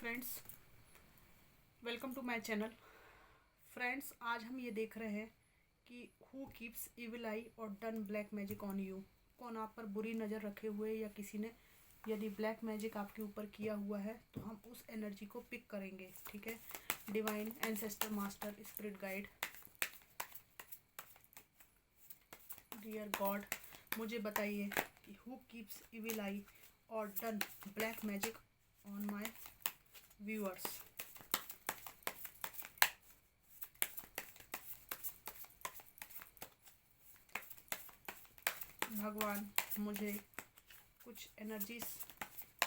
Friends, welcome to my channel. Friends, आज हम ये देख रहे हैं कि हु कीप्स इविल आई और done black magic on you. कौन आप पर बुरी नज़र रखे हुए या किसी ने यदि ब्लैक मैजिक आपके ऊपर किया हुआ है तो हम उस एनर्जी को पिक करेंगे। ठीक है। Divine, ancestor, master, spirit guide, dear God, मुझे बताइए कि हु कीप्स इविल आई और done black magic on my viewers. भगवान, मुझे कुछ एनर्जीज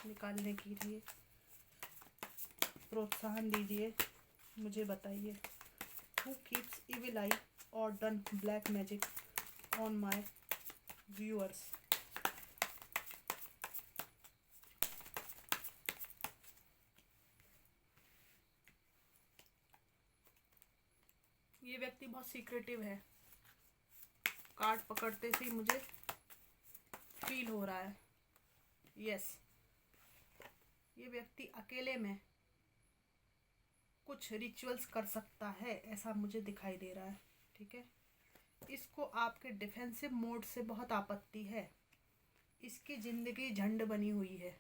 निकालने के लिए प्रोत्साहन दीजिए। मुझे बताइए हु कीप्स इविल आई और done black magic on my viewers. ये व्यक्ति बहुत सीक्रेटिव है। कार्ड पकड़ते से ही मुझे फील हो रहा है। यस, ये व्यक्ति अकेले में कुछ रिचुअल्स कर सकता है, ऐसा मुझे दिखाई दे रहा है। ठीक है। इसको आपके डिफेंसिव मोड से बहुत आपत्ति है। इसकी ज़िंदगी झंड बनी हुई है।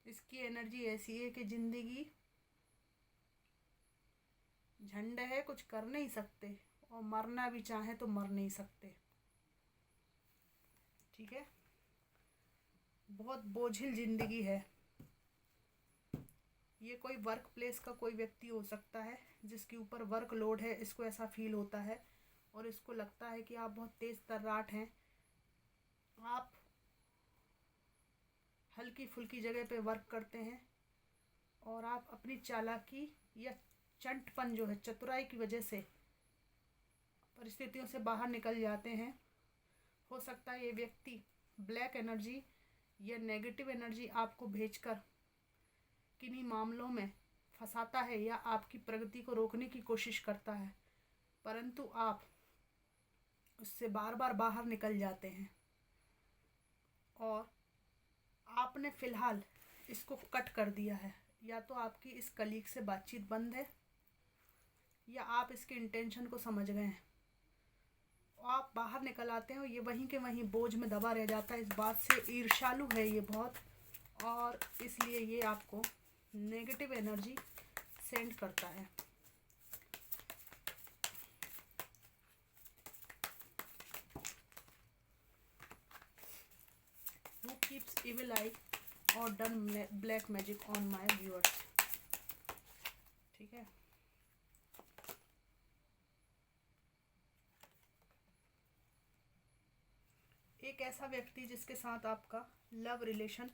इसकी एनर्जी ऐसी है कि ज़िंदगी झंड है, कुछ कर नहीं सकते और मरना भी चाहे तो मर नहीं सकते। ठीक है। बहुत बोझिल ज़िंदगी है। ये कोई वर्क प्लेस का कोई व्यक्ति हो सकता है जिसके ऊपर वर्क लोड है। इसको ऐसा फील होता है और इसको लगता है कि आप बहुत तेज़ तर्राट हैं। आप हल्की फुल्की जगह पे वर्क करते हैं और आप अपनी चालाकी या चंटपन जो है, चतुराई की वजह से परिस्थितियों से बाहर निकल जाते हैं। हो सकता है ये व्यक्ति ब्लैक एनर्जी या नेगेटिव एनर्जी आपको भेजकर किन्हीं मामलों में फंसाता है या आपकी प्रगति को रोकने की कोशिश करता है, परंतु आप उससे बार बार बाहर निकल जाते हैं और आपने फ़िलहाल इसको कट कर दिया है। या तो आपकी इस कलीग से बातचीत बंद है या आप इसके इंटेंशन को समझ गए हैं। आप बाहर निकल आते हैं और ये वहीं के वहीं बोझ में दबा रह जाता है। इस बात से ईर्ष्यालु है ये बहुत, और इसलिए ये आपको नेगेटिव एनर्जी सेंड करता है। हु कीप्स इविल आई और done black magic on my viewers. ठीक है। एक ऐसा व्यक्ति जिसके साथ आपका लव रिलेशन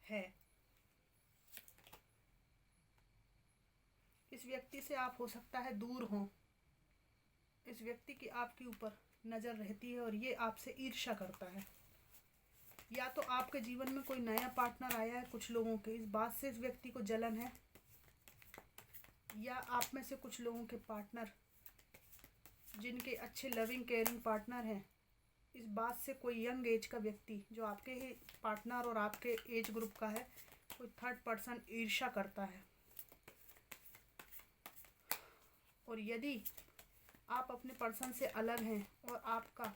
है। इस व्यक्ति से आप हो सकता है दूर हों। इस व्यक्ति की आपके ऊपर नज़र रहती है और ये आपसे ईर्ष्या करता है। या तो आपके जीवन में कोई नया पार्टनर आया है कुछ लोगों के, इस बात से इस व्यक्ति को जलन है। या आप में से कुछ लोगों के पार्टनर जिनके अच्छे लविंग केयरिंग पार्टनर हैं, इस बात से कोई यंग एज का व्यक्ति जो आपके ही पार्टनर और आपके एज ग्रुप का है, कोई थर्ड पर्सन ईर्ष्या करता है। और यदि आप अपने पर्सन से अलग हैं और आपका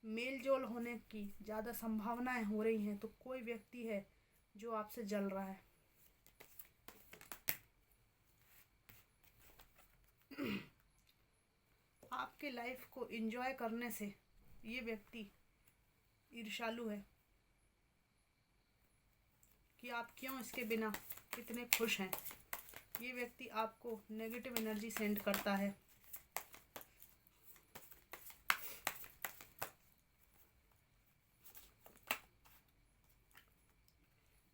मेल जोल होने की ज़्यादा संभावनाएं हो रही हैं, तो कोई व्यक्ति है जो आपसे जल रहा है। आपके लाइफ को एंजॉय करने से ये व्यक्ति ईर्ष्यालु है कि आप क्यों इसके बिना इतने खुश हैं। ये व्यक्ति आपको नेगेटिव एनर्जी सेंड करता है।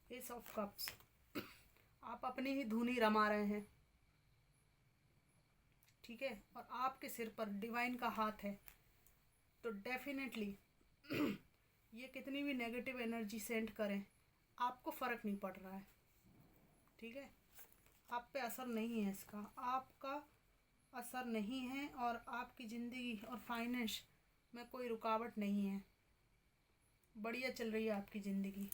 एस ऑफ कप्स, आप अपनी ही धुनी रमा रहे हैं। ठीक है। और आपके सिर पर डिवाइन का हाथ है, तो डेफिनेटली ये कितनी भी नेगेटिव एनर्जी सेंड करें आपको फ़र्क नहीं पड़ रहा है। ठीक है। आप पे असर नहीं है इसका, आपका असर नहीं है और आपकी ज़िंदगी और फाइनेंस में कोई रुकावट नहीं है। बढ़िया चल रही है आपकी ज़िंदगी।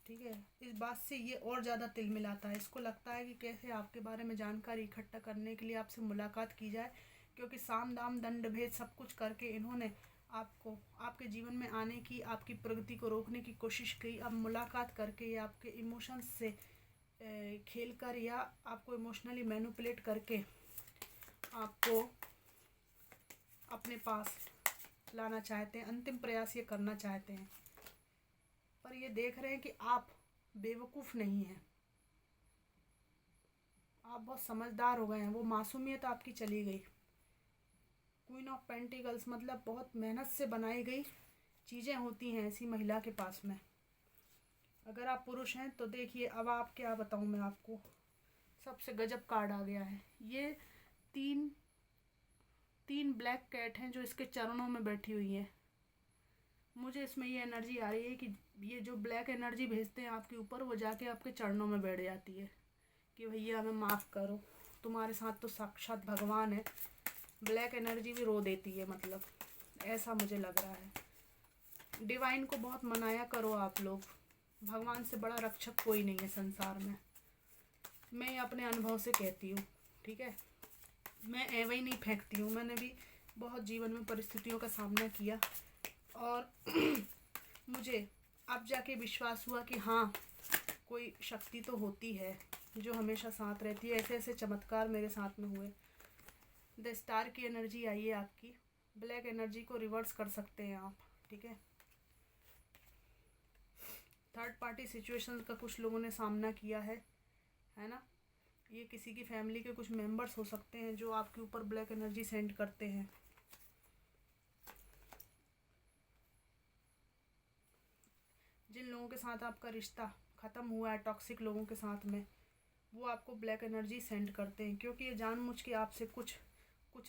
ठीक है। इस बात से ये और ज़्यादा तिलमिलाता है, इसको लगता है कि कैसे आपके बारे में जानकारी इकट्ठा करने के लिए आपसे मुलाकात की जाए, क्योंकि साम दाम दंड भेद सब कुछ करके इन्होंने आपको आपके जीवन में आने की, आपकी प्रगति को रोकने की कोशिश की। अब मुलाकात करके या आपके इमोशंस से खेल कर या आपको इमोशनली मैनिपुलेट करके आपको अपने पास लाना चाहते हैं। अंतिम प्रयास ये करना चाहते हैं, पर ये देख रहे हैं कि आप बेवकूफ़ नहीं हैं, आप बहुत समझदार हो गए हैं। वो मासूमियत आपकी चली गई। क्वीन ऑफ पेंटिकल्स मतलब बहुत मेहनत से बनाई गई चीज़ें होती हैं ऐसी महिला के पास में। अगर आप पुरुष हैं तो देखिए, अब आप क्या बताऊं मैं आपको, सबसे गजब कार्ड आ गया है। ये तीन तीन ब्लैक कैट हैं जो इसके चरणों में बैठी हुई हैं। मुझे इसमें ये एनर्जी आ रही है कि ये जो ब्लैक एनर्जी भेजते हैं आपके ऊपर, वो जाके आपके चरणों में बैठ जाती है कि भैया हमें माफ़ करो, तुम्हारे साथ तो साक्षात भगवान है। ब्लैक एनर्जी भी रो देती है, मतलब ऐसा मुझे लग रहा है। डिवाइन को बहुत मनाया करो आप लोग, भगवान से बड़ा रक्षक कोई नहीं है संसार में। मैं अपने अनुभव से कहती हूँ, ठीक है। मैं एवं ही नहीं फेंकती हूँ, मैंने भी बहुत जीवन में परिस्थितियों का सामना किया और मुझे अब जाके विश्वास हुआ कि हाँ, कोई शक्ति तो होती है जो हमेशा साथ रहती है। ऐसे ऐसे चमत्कार मेरे साथ में हुए। द स्टार की एनर्जी आई है आपकी, ब्लैक एनर्जी को रिवर्स कर सकते हैं आप, ठीक है। थर्ड पार्टी सिचुएशन का कुछ लोगों ने सामना किया है ना। ये किसी की फैमिली के कुछ मेंबर्स हो सकते हैं जो आपके ऊपर ब्लैक एनर्जी सेंड करते हैं। जिन लोगों के साथ आपका रिश्ता ख़त्म हुआ है टॉक्सिक लोगों के साथ में, वो आपको ब्लैक एनर्जी सेंड करते हैं, क्योंकि ये जानबूझ के आपसे कुछ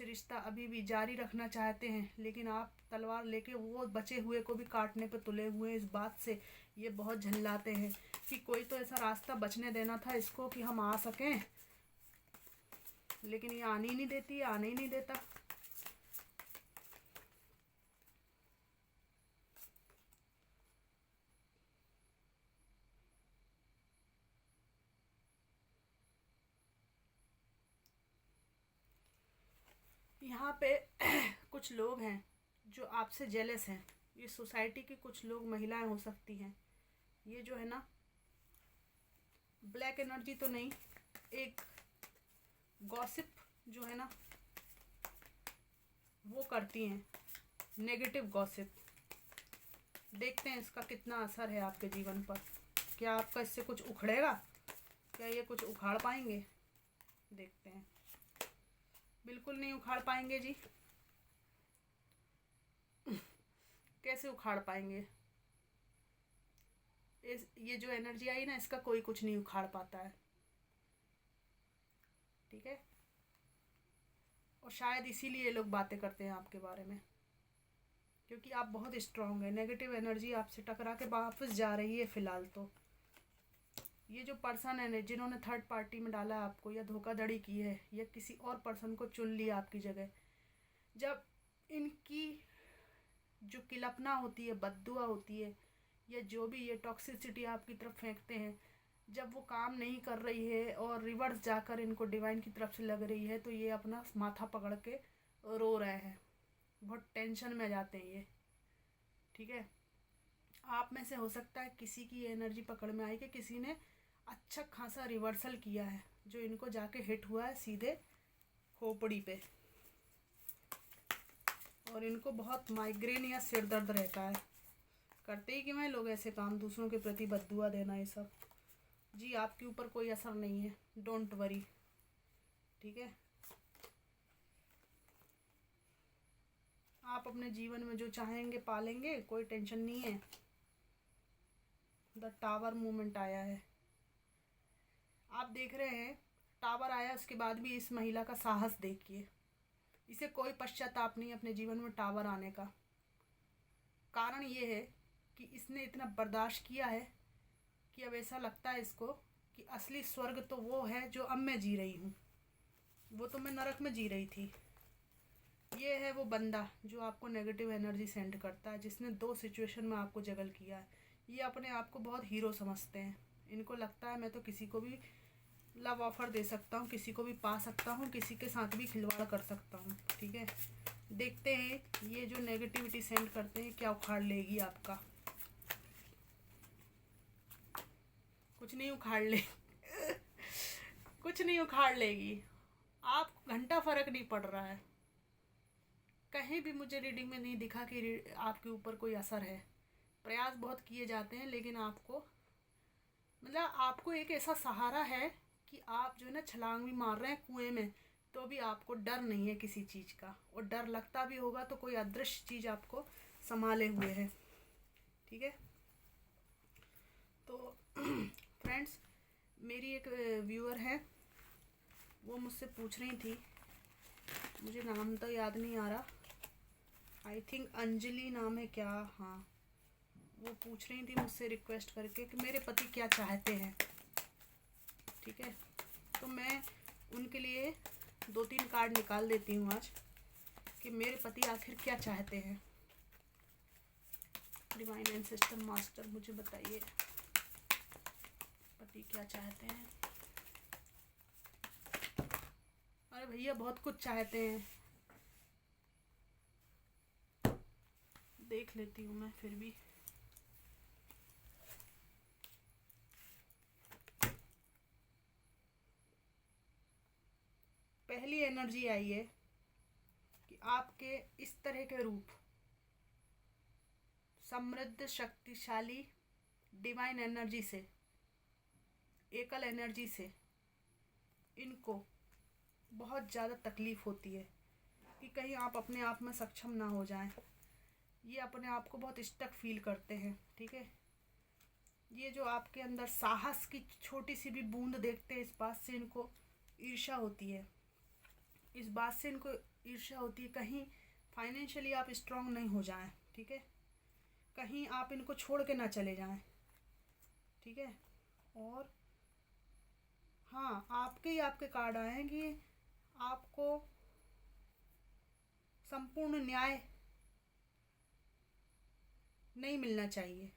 रिश्ता अभी भी जारी रखना चाहते हैं, लेकिन आप तलवार लेके वो बचे हुए को भी काटने पे तुले हुए हैं। इस बात से ये बहुत झल्लाते हैं कि कोई तो ऐसा रास्ता बचने देना था इसको कि हम आ सकें, लेकिन ये आने ही नहीं देती, आने ही नहीं देता। यहाँ पे कुछ लोग हैं जो आपसे जेलस हैं। ये सोसाइटी की कुछ लोग, महिलाएं हो सकती हैं। ये जो है ना, ब्लैक एनर्जी तो नहीं, एक गॉसिप जो है ना वो करती हैं, नेगेटिव गॉसिप। देखते हैं इसका कितना असर है आपके जीवन पर। क्या आपका इससे कुछ उखड़ेगा? क्या ये कुछ उखाड़ पाएंगे? देखते हैं। बिल्कुल नहीं उखाड़ पाएंगे जी। कैसे उखाड़ पाएंगे? ये जो एनर्जी आई ना, इसका कोई कुछ नहीं उखाड़ पाता है, ठीक है। और शायद इसीलिए ये लोग बातें करते हैं आपके बारे में, क्योंकि आप बहुत स्ट्रांग है। नेगेटिव एनर्जी आपसे टकरा के वापस जा रही है फ़िलहाल तो। ये जो पर्सन है जिन्होंने थर्ड पार्टी में डाला आपको, या धोखाधड़ी की है, या किसी और पर्सन को चुन लिया आपकी जगह, जब इनकी जो किलपना होती है, बद्दुआ होती है, या जो भी ये टॉक्सिसिटी आपकी तरफ फेंकते हैं, जब वो काम नहीं कर रही है और रिवर्स जाकर इनको डिवाइन की तरफ से लग रही है, तो ये अपना माथा पकड़ के रो रहे हैं, बहुत टेंशन में जाते हैं ये, ठीक है। आप में से हो सकता है किसी की ये एनर्जी पकड़ में आई कि किसी ने अच्छा खासा रिवर्सल किया है, जो इनको जाके हिट हुआ है सीधे खोपड़ी पे, और इनको बहुत माइग्रेन या सिर दर्द रहता है। करते ही क्यों हैं लोग ऐसे काम, दूसरों के प्रति बद्दुआ देना, ये सब। जी आपके ऊपर कोई असर नहीं है, डोंट वरी, ठीक है। आप अपने जीवन में जो चाहेंगे पालेंगे, कोई टेंशन नहीं है। द टावर मूवमेंट आया है, आप देख रहे हैं। टावर आया, उसके बाद भी इस महिला का साहस देखिए। इसे कोई पश्चाताप नहीं अपने जीवन में टावर आने का। कारण ये है कि इसने इतना बर्दाश्त किया है कि अब ऐसा लगता है इसको कि असली स्वर्ग तो वो है जो अब मैं जी रही हूँ, वो तो मैं नरक में जी रही थी। ये है वो बंदा जो आपको नेगेटिव एनर्जी सेंड करता है, जिसने 2 सिचुएशन में आपको जगल किया है। ये अपने आप को बहुत हीरो समझते हैं। इनको लगता है मैं तो किसी को भी लव ऑफर दे सकता हूँ, किसी को भी पा सकता हूँ, किसी के साथ भी खिलवाड़ कर सकता हूँ। ठीक है, देखते हैं ये जो नेगेटिविटी सेंड करते हैं क्या उखाड़ लेगी आपका। कुछ नहीं उखाड़ ले कुछ नहीं उखाड़ लेगी। आप घंटा फर्क नहीं पड़ रहा है, कहीं भी मुझे रीडिंग में नहीं दिखा कि आपके ऊपर कोई असर है। प्रयास बहुत किए जाते हैं लेकिन आपको मतलब आपको एक ऐसा सहारा है कि आप जो है ना छलांग भी मार रहे हैं कुएं में तो भी आपको डर नहीं है किसी चीज़ का, और डर लगता भी होगा तो कोई अदृश्य चीज़ आपको संभाले हुए है। ठीक है, तो फ्रेंड्स मेरी एक व्यूअर है, वो मुझसे पूछ रही थी, मुझे नाम तो याद नहीं आ रहा, आई थिंक अंजलि नाम है क्या, हाँ, वो पूछ रही थी मुझसे रिक्वेस्ट करके कि मेरे पति क्या चाहते हैं। ठीक है, तो मैं उनके लिए 2-3 कार्ड निकाल देती हूँ आज कि मेरे पति आखिर क्या चाहते हैं। डिवाइन एंसेस्टर मास्टर मुझे बताइए पति क्या चाहते हैं। अरे भैया बहुत कुछ चाहते हैं, देख लेती हूँ मैं फिर भी। पहली एनर्जी आई है कि आपके इस तरह के रूप समृद्ध, शक्तिशाली, डिवाइन एनर्जी से, एकल एनर्जी से इनको बहुत ज़्यादा तकलीफ़ होती है कि कहीं आप अपने आप में सक्षम ना हो जाएं। ये अपने आप को बहुत स्टक फील करते हैं। ठीक है, ये जो आपके अंदर साहस की छोटी सी भी बूंद देखते हैं, इस बात से इनको ईर्ष्या होती है। इस बात से इनको ईर्ष्या होती है कहीं फाइनेंशियली आप स्ट्रांग नहीं हो जाएं। ठीक है, कहीं आप इनको छोड़ के ना चले जाएं। ठीक है, और हाँ, आपके ही आपके कार्ड आए हैं कि आपको संपूर्ण न्याय नहीं मिलना चाहिए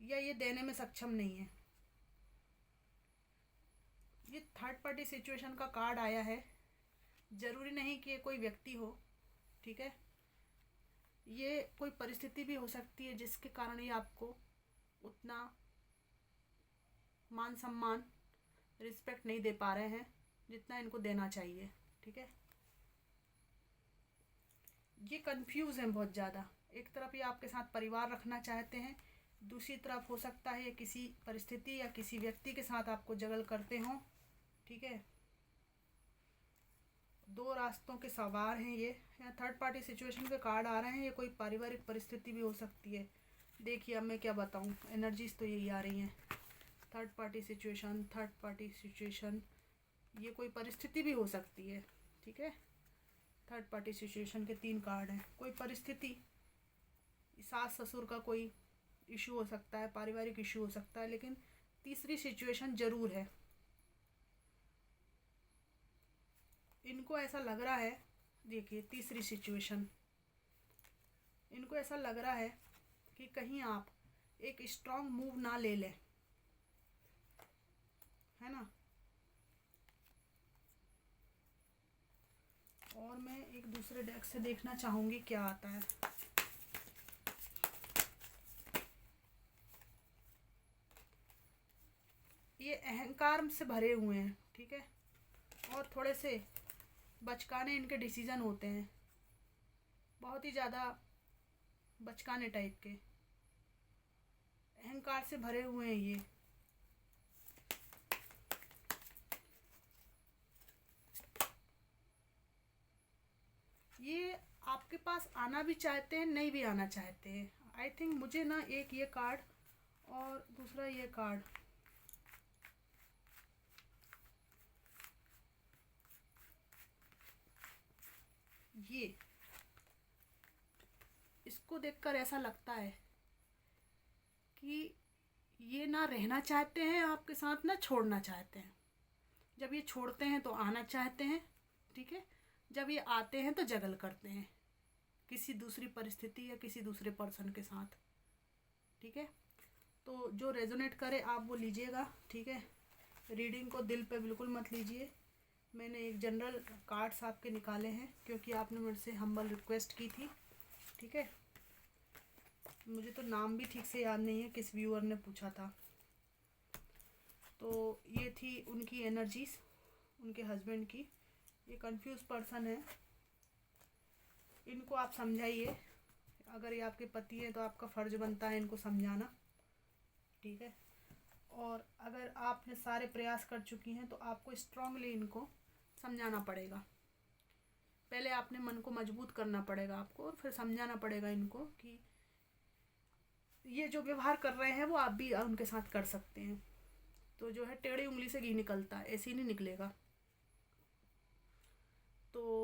या ये देने में सक्षम नहीं है। ये थर्ड पार्टी सिचुएशन का कार्ड आया है, ज़रूरी नहीं कि ये कोई व्यक्ति हो। ठीक है, ये कोई परिस्थिति भी हो सकती है जिसके कारण ये आपको उतना मान सम्मान, रिस्पेक्ट नहीं दे पा रहे हैं जितना इनको देना चाहिए। ठीक है, ये कंफ्यूज हैं बहुत ज़्यादा। एक तरफ ये आपके साथ परिवार रखना चाहते हैं, दूसरी तरफ हो सकता है ये किसी परिस्थिति या किसी व्यक्ति के साथ आपको जगल करते हों। ठीक है, 2 रास्तों के सवार हैं ये। यहाँ थर्ड पार्टी सिचुएशन के कार्ड आ रहे हैं, ये कोई पारिवारिक परिस्थिति भी हो सकती है। देखिए अब मैं क्या बताऊँ, एनर्जीज तो यही आ रही हैं। थर्ड पार्टी सिचुएशन, ये कोई परिस्थिति भी हो सकती है। ठीक है, थर्ड पार्टी सिचुएशन के 3 कार्ड हैं। कोई परिस्थिति, सास ससुर का कोई इशू हो सकता है, पारिवारिक इशू हो सकता है, लेकिन तीसरी सिचुएशन ज़रूर है। इनको ऐसा लग रहा है, देखिए तीसरी सिचुएशन, इनको ऐसा लग रहा है कि कहीं आप एक स्ट्रॉन्ग मूव ना ले लें, है ना। और मैं एक दूसरे डेक से देखना चाहूँगी क्या आता है। ये अहंकार से भरे हुए हैं। ठीक है, और थोड़े से बचकाने इनके डिसीजन होते हैं, बहुत ही ज़्यादा बचकाने टाइप के, अहंकार से भरे हुए हैं ये आपके पास आना भी चाहते हैं, नहीं भी आना चाहते हैं। आई थिंक मुझे ना एक ये कार्ड और दूसरा ये कार्ड, ये इसको देखकर ऐसा लगता है कि ये ना रहना चाहते हैं आपके साथ, ना छोड़ना चाहते हैं। जब ये छोड़ते हैं तो आना चाहते हैं। ठीक है, जब ये आते हैं तो जगल करते हैं किसी दूसरी परिस्थिति या किसी दूसरे पर्सन के साथ। ठीक है। तो जो रेजोनेट करे आप वो लीजिएगा, ठीक है। रीडिंग को दिल पे बिल्कुल मत लीजिए। मैंने एक जनरल कार्ड्स आपके निकाले हैं क्योंकि आपने मेरे से हम्बल रिक्वेस्ट की थी, ठीक है। मुझे तो नाम भी ठीक से याद नहीं है, किस व्यूअर ने पूछा था। तो ये थी उनकी एनर्जीज, उनके हस्बैंड की। ये कंफ्यूज पर्सन है, इनको आप समझाइए। अगर ये आपके पति हैं तो आपका फ़र्ज बनता है इनको समझाना, ठीक है। और अगर आपने सारे प्रयास कर चुकी हैं तो आपको स्ट्रांगली इनको समझाना पड़ेगा। पहले आपने मन को मजबूत करना पड़ेगा आपको, और फिर समझाना पड़ेगा इनको कि ये जो व्यवहार कर रहे हैं वो आप भी उनके साथ कर सकते हैं। तो जो है टेढ़ी उंगली से घी निकलता है, ऐसे ही नहीं निकलेगा। तो